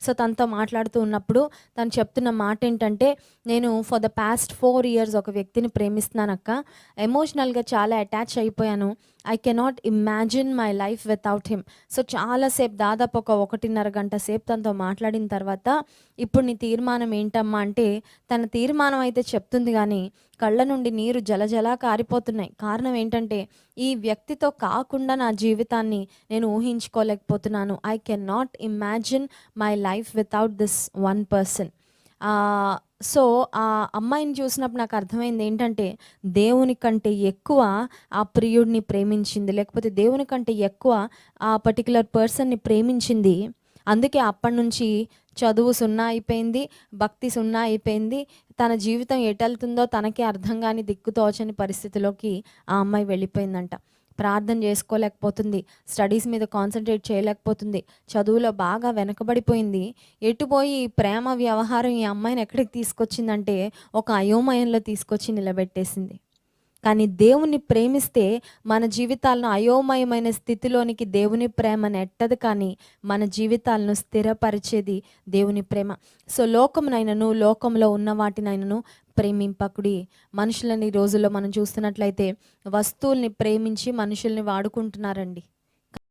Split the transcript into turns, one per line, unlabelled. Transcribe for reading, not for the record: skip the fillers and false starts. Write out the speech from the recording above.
So తనతో మాట్లాడుతూ ఉన్నప్పుడు తను చెప్తున్న మాట ఏంటంటే, నేను ఫర్ ద పాస్ట్ 4 ఇయర్స్ ఒక వ్యక్తిని ప్రేమిస్తున్నానక్క. ఎమోషనల్‌గా చాలా అటాచ్ అయిపోయాను. I cannot imagine my life without him. So చాలా సేపు దాదాపు ఒక 1:30 గంట సేపు తనతో మాట్లాడిన తర్వాత, ఇప్పుడు నీ తీర్మానం ఏంటమ్మా అంటే, తన తీర్మానం అయితే చెప్తుంది గానీ, కళ్ళ నుండి నీరు జలజలా కారిపోతున్నాయి. కారణం ఏంటంటే, ఈ వ్యక్తితో కాకుండా నా జీవితాన్ని నేను ఊహించుకోలేకపోతున్నాను. I cannot imagine my life without this one person. So, ఆ అమ్మాయిని చూసినప్పుడు నాకు అర్థమైంది ఏంటంటే, దేవుని కంటే ఎక్కువ ఆ ప్రియుడిని ప్రేమించింది. లేకపోతే దేవుని కంటే ఎక్కువ ఆ పర్టిక్యులర్ పర్సన్‌ని ప్రేమించింది. అందుకే అప్పటినుంచి చదువు సున్నా అయిపోయింది. భక్తి సున్నా అయిపోయింది. తన జీవితం ఎటెళ్తుందో తనకే అర్థం గాని దిక్కుతోచని పరిస్థితిలోకి ఆ అమ్మాయి వెళ్ళిపోయిందంట. ప్రార్థన చేసుకోలేకపోతుంది. స్టడీస్ మీద కాన్సంట్రేట్ చేయలేకపోతుంది. చదువులో బాగా వెనకబడిపోయింది. ఎటుపోయి ఈ ప్రేమ వ్యవహారం ఈ అమ్మాయిని ఎక్కడికి తీసుకొచ్చిందంటే, ఒక అయోమయంలో తీసుకొచ్చి నిలబెట్టేసింది. కానీ దేవుణ్ణి ప్రేమిస్తే మన జీవితాలను అయోమయమైన స్థితిలోనికి దేవుని ప్రేమ నెట్టదు, కానీ మన జీవితాలను స్థిరపరిచేది దేవుని ప్రేమ. సో లోకమునైనను లోకంలో ఉన్న వాటినైనను ప్రేమింపకుడి. మనుషులని ఈ రోజుల్లో మనం చూస్తున్నట్లయితే వస్తువుల్ని ప్రేమించి మనుషుల్ని వాడుకుంటున్నారండి.